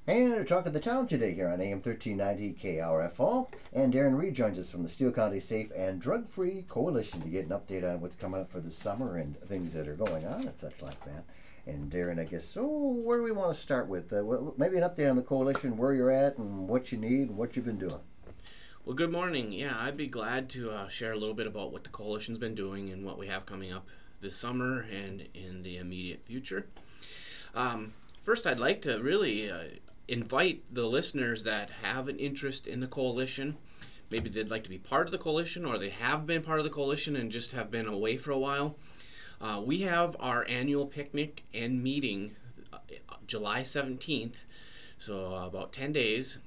And we're talking the town today here on AM 1390 KRFO. And Darren Reed joins us from the Steele County Safe and Drug Free Coalition to get an update on what's coming up for the summer and things that are going on and such like that. And Darren, I guess, so where do we want to start with? Maybe an update on the coalition, where you're at and what you need and what you've been doing. Well, good morning. Yeah, I'd be glad to share a little bit about what the coalition's been doing and what we have coming up this summer and in the immediate future. Um, First, I'd like to really invite the listeners that have an interest in the coalition. Maybe they'd like to be part of the coalition, or they have been part of the coalition and just have been away for a while. We have our annual picnic and meeting July 17th, so about 10 days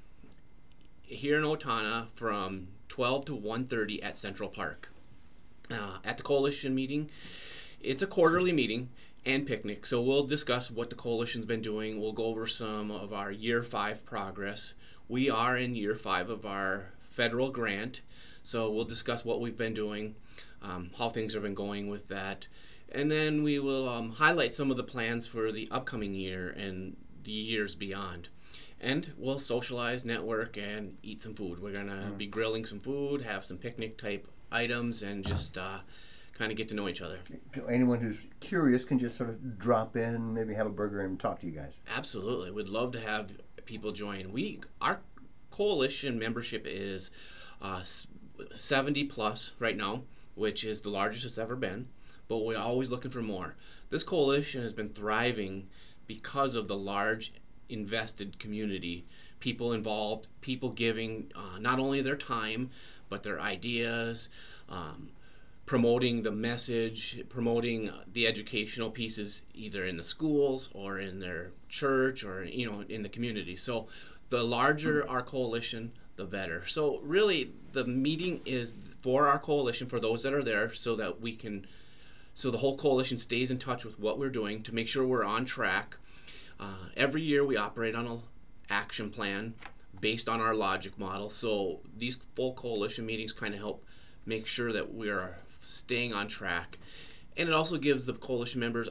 here in Otana from 12 to 1:30 at Central Park. At the coalition meeting, it's a quarterly meeting and picnic, so we'll discuss what the coalition's been doing. We'll go over some of our year 5 progress. We are in year 5 of our federal grant, so we'll discuss what we've been doing, how things have been going with that, and then we will highlight some of the plans for the upcoming year and the years beyond. And we'll socialize, network, and eat some food. We're gonna be grilling some food, have some picnic type items, and just kind of get to know each other. Anyone who's curious can just sort of drop in and maybe have a burger and talk to you guys. Absolutely, we'd love to have people join. Our coalition membership is 70 plus right now, which is the largest it's ever been. But we're always looking for more. This coalition has been thriving because of the large invested community, people involved, people giving not only their time but their ideas, promoting the message, promoting the educational pieces either in the schools or in their church or in the community. So the larger our coalition, the better. So really the meeting is for our coalition, for those that are there, so the whole coalition stays in touch with what we're doing to make sure we're on track. Every year we operate on an action plan based on our logic model. So these full coalition meetings kind of help make sure that we are staying on track. And it also gives the coalition members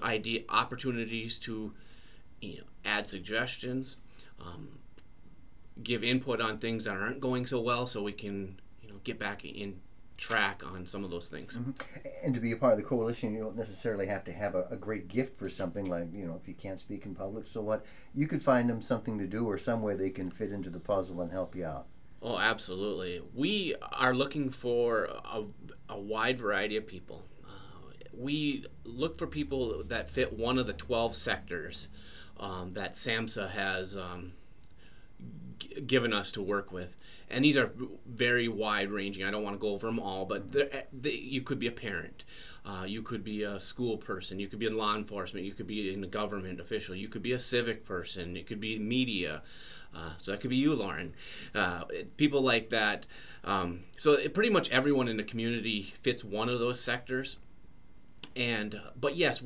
opportunities to add suggestions, um, give input on things that aren't going so well, so we can get back in track on some of those things. Mm-hmm. And to be a part of the coalition, you don't necessarily have to have a great gift for something like, if you can't speak in public, so what? You could find them something to do or some way they can fit into the puzzle and help you out. Oh, absolutely. We are looking for a wide variety of people. We look for people that fit one of the 12 sectors that SAMHSA has given us to work with. And these are very wide ranging. I don't want to go over them all, but you could be a parent. You could be a school person. You could be in law enforcement. You could be in a government official. You could be a civic person. It could be media. So that could be you, Lauren. People like that. Pretty much everyone in the community fits one of those sectors. But yes,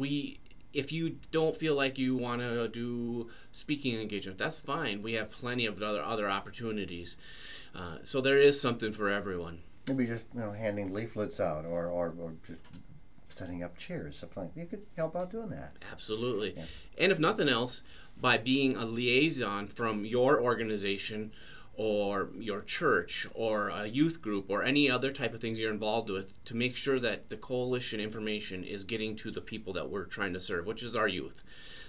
if you don't feel like you want to do speaking engagement, that's fine. We have plenty of other opportunities. So there is something for everyone. Maybe just handing leaflets out or just setting up chairs, something like that. You could help out doing that. Absolutely. Yeah. And if nothing else, by being a liaison from your organization or your church or a youth group or any other type of things you're involved with, to make sure that the coalition information is getting to the people that we're trying to serve, which is our youth.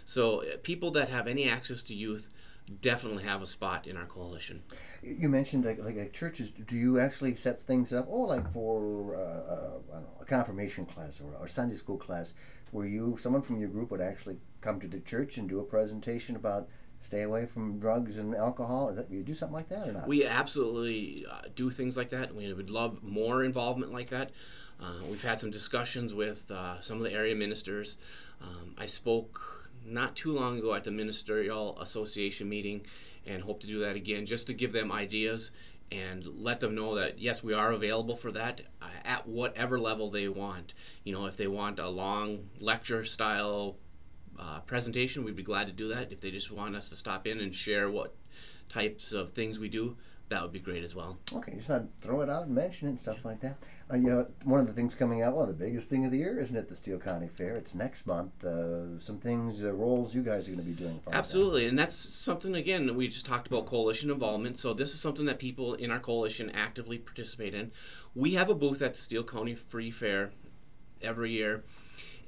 So people that have any access to youth definitely have a spot in our coalition. You mentioned like churches. Do you actually set things up? Oh, like for I don't know, a confirmation class or Sunday school class, where someone from your group would actually come to the church and do a presentation about stay away from drugs and alcohol. You do something like that or not? We absolutely do things like that. We would love more involvement like that. We've had some discussions with some of the area ministers. I spoke not too long ago at the Ministerial Association meeting and hope to do that again just to give them ideas and let them know that yes, we are available for that at whatever level they want. If they want a long lecture style presentation, we'd be glad to do that. If they just want us to stop in and share what types of things we do, that would be great as well. Okay, just not throw it out and mention it and stuff like that. One of the things coming out, well, the biggest thing of the year, isn't it, the Steele County Fair? It's next month. Some things, roles you guys are going to be doing. Absolutely, and that's something, again, we just talked about coalition involvement, so this is something that people in our coalition actively participate in. We have a booth at the Steele County Free Fair every year,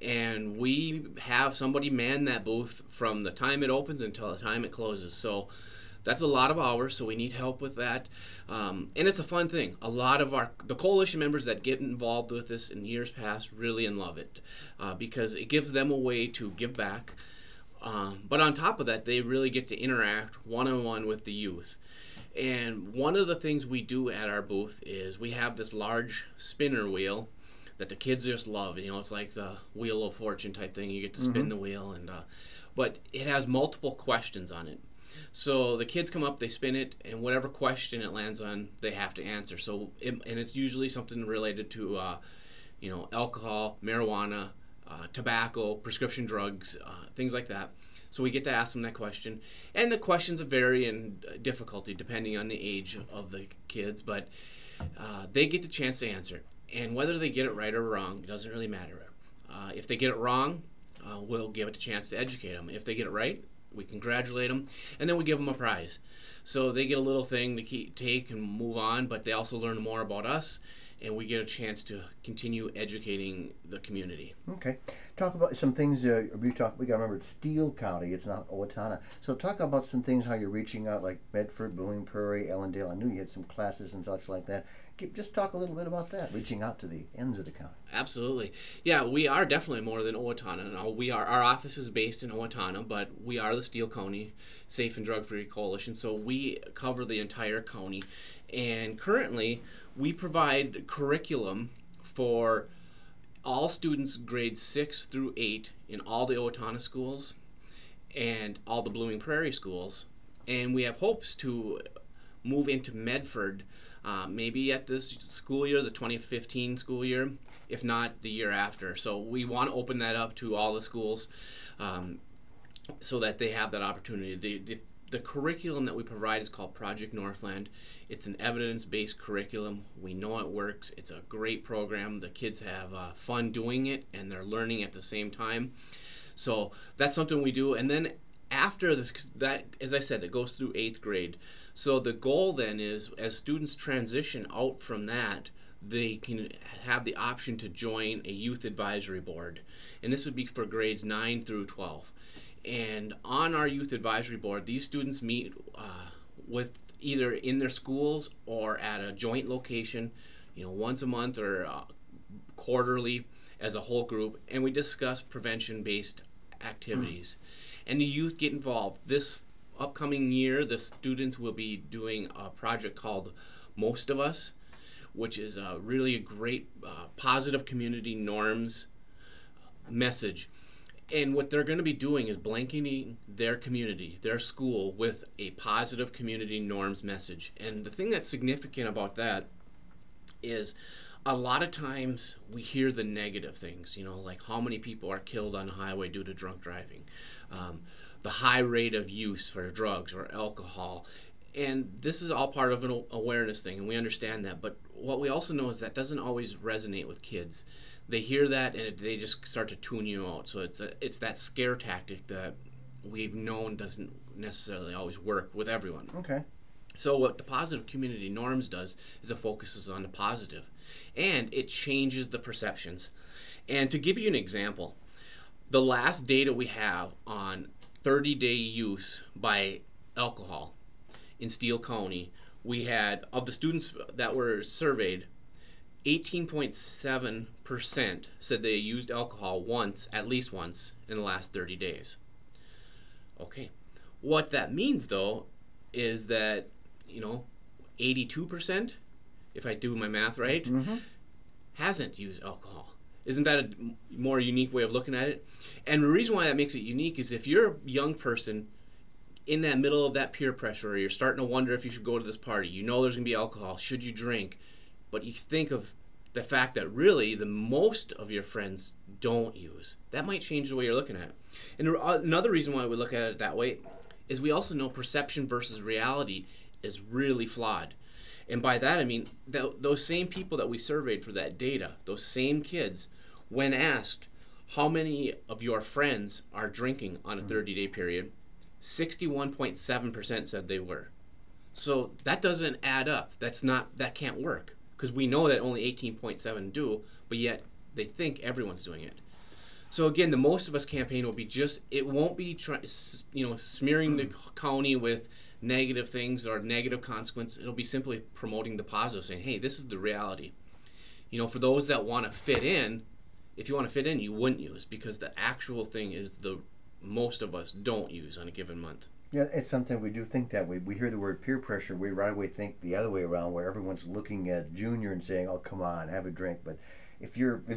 and we have somebody man that booth from the time it opens until the time it closes. So that's a lot of hours, so we need help with that. And it's a fun thing. A lot of the coalition members that get involved with this in years past really love it because it gives them a way to give back. But on top of that, they really get to interact one-on-one with the youth. And one of the things we do at our booth is we have this large spinner wheel that the kids just love. It's like the Wheel of Fortune type thing. You get to spin the wheel, but it has multiple questions on it. So the kids come up, they spin it, and whatever question it lands on, they have to answer. And it's usually something related to, alcohol, marijuana, tobacco, prescription drugs, things like that. So we get to ask them that question, and the questions vary in difficulty depending on the age of the kids, but they get the chance to answer. And whether they get it right or wrong, it doesn't really matter. If they get it wrong, we'll give it a chance to educate them. If they get it right, we congratulate them, and then we give them a prize. So they get a little thing to take and move on, but they also learn more about us, and we get a chance to continue educating the community. Okay. Talk about some things we got to remember it's Steele County, it's not Owatonna. So talk about some things, how you're reaching out, like Medford, Blooming Prairie, Ellendale. I knew you had some classes and such like that. Just talk a little bit about that, reaching out to the ends of the county. Absolutely. Yeah, we are definitely more than Owatonna. Now, our office is based in Owatonna, but we are the Steele County Safe and Drug-Free Coalition, so we cover the entire county. And currently, we provide curriculum for all students grades 6 through 8 in all the Owatonna schools and all the Blooming Prairie schools. And we have hopes to move into Medford maybe at this school year, the 2015 school year, if not the year after. So we want to open that up to all the schools so that they have that opportunity. The curriculum that we provide is called Project Northland. It's an evidence-based curriculum. We know it works. It's a great program. The kids have fun doing it, and they're learning at the same time. So that's something we do. And then after that, as I said, it goes through 8th grade. So the goal then is, as students transition out from that, they can have the option to join a youth advisory board. And this would be for grades 9 through 12. And on our youth advisory board, these students meet with either in their schools or at a joint location, once a month or quarterly as a whole group, and we discuss prevention-based activities. And the youth get involved. This upcoming year, the students will be doing a project called Most of Us, which is really a great positive community norms message. And what they're going to be doing is blanketing their community, their school, with a positive community norms message. And the thing that's significant about that is a lot of times we hear the negative things, like how many people are killed on the highway due to drunk driving, the high rate of use for drugs or alcohol. And this is all part of an awareness thing, and we understand that. But what we also know is that doesn't always resonate with kids. They hear that and they just start to tune you out. So it's that scare tactic that we've known doesn't necessarily always work with everyone. Okay. So what the positive community norms does is it focuses on the positive, and it changes the perceptions. And to give you an example, the last data we have on 30-day use by alcohol in Steele County, we had, of the students that were surveyed, 18.7% said they used alcohol at least once in the last 30 days. Okay. What that means, though, is that, 82%, if I do my math right, hasn't used alcohol. Isn't that a more unique way of looking at it? And the reason why that makes it unique is if you're a young person in that middle of that peer pressure, or you're starting to wonder if you should go to this party, there's going to be alcohol, should you drink? But you think of the fact that really the most of your friends don't use. That might change the way you're looking at it. And another reason why we look at it that way is we also know perception versus reality is really flawed. And by that I mean those same people that we surveyed for that data, those same kids, when asked how many of your friends are drinking on a 30-day period, 61.7% said they were. So that doesn't add up. That can't work, because we know that only 18.7 do, but yet they think everyone's doing it. So again, the Most of Us campaign will be it won't be smearing the county with negative things or negative consequence. It'll be simply promoting the positive, saying, hey, this is the reality. For those that want to fit in, if you want to fit in, you wouldn't use, because the actual thing is the most of us don't use on a given month. Yeah, it's something we do think that we hear the word peer pressure, we right away think the other way around, where everyone's looking at Junior and saying, "Oh, come on, have a drink." But if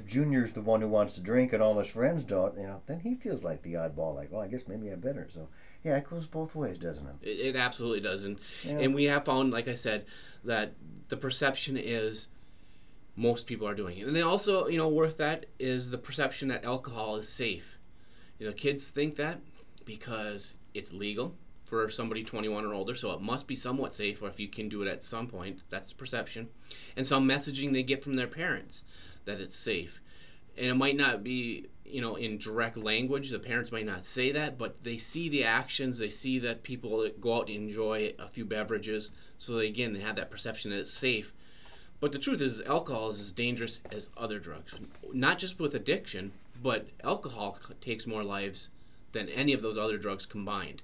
Junior's the one who wants to drink and all his friends don't, then he feels like the oddball, like, "Oh, I guess maybe I better." So yeah, it goes both ways, doesn't it? It absolutely does, Yeah. and we have found, like I said, that the perception is most people are doing it, and then also, worth that is the perception that alcohol is safe. Kids think that because it's legal for somebody 21 or older, so it must be somewhat safe, or if you can do it at some point, that's the perception. And some messaging they get from their parents that it's safe. And it might not be, in direct language, the parents might not say that, but they see the actions, they see that people go out and enjoy a few beverages, so they have that perception that it's safe. But the truth is, alcohol is as dangerous as other drugs. Not just with addiction, but alcohol takes more lives than any of those other drugs combined.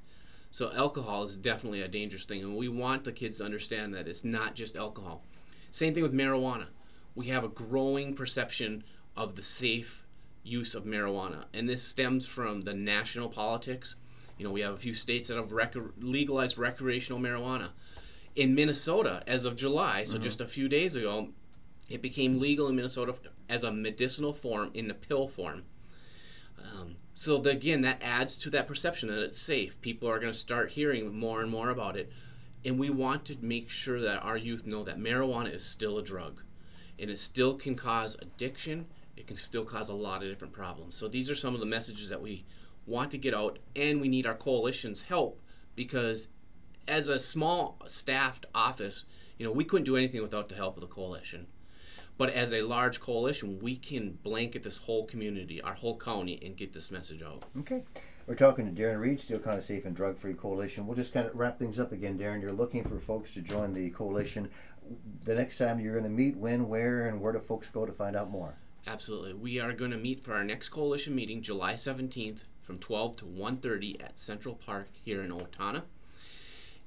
So alcohol is definitely a dangerous thing, and we want the kids to understand that it's not just alcohol. Same thing with marijuana. We have a growing perception of the safe use of marijuana, and this stems from the national politics. We have a few states that have legalized recreational marijuana. In Minnesota, as of July, so just a few days ago, it became legal in Minnesota as a medicinal form in the pill form. Again, that adds to that perception that it's safe. People are going to start hearing more and more about it. And we want to make sure that our youth know that marijuana is still a drug. And it still can cause addiction. It can still cause a lot of different problems. So these are some of the messages that we want to get out. And we need our coalition's help, because as a small staffed office, we couldn't do anything without the help of the coalition. But as a large coalition, we can blanket this whole community, our whole county, and get this message out. Okay. We're talking to Darren Reed, Steel County Safe and Drug Free Coalition. We'll just kind of wrap things up again, Darren. You're looking for folks to join the coalition. The next time you're going to meet, when, where, and where do folks go to find out more? Absolutely. We are going to meet for our next coalition meeting, July 17th, from 12 to 1:30 at Central Park here in Otana.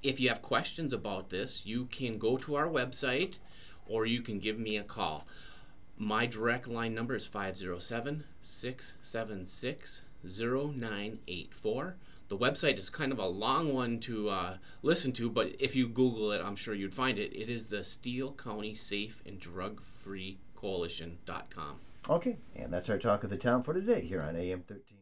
If you have questions about this, you can go to our website, or you can give me a call. My direct line number is 507-676-0984. The website is kind of a long one to listen to, but if you Google it, I'm sure you'd find it. It is the Steel County Safe and Drug Free Coalition.com. Okay, and that's our talk of the town for today here on AM 13.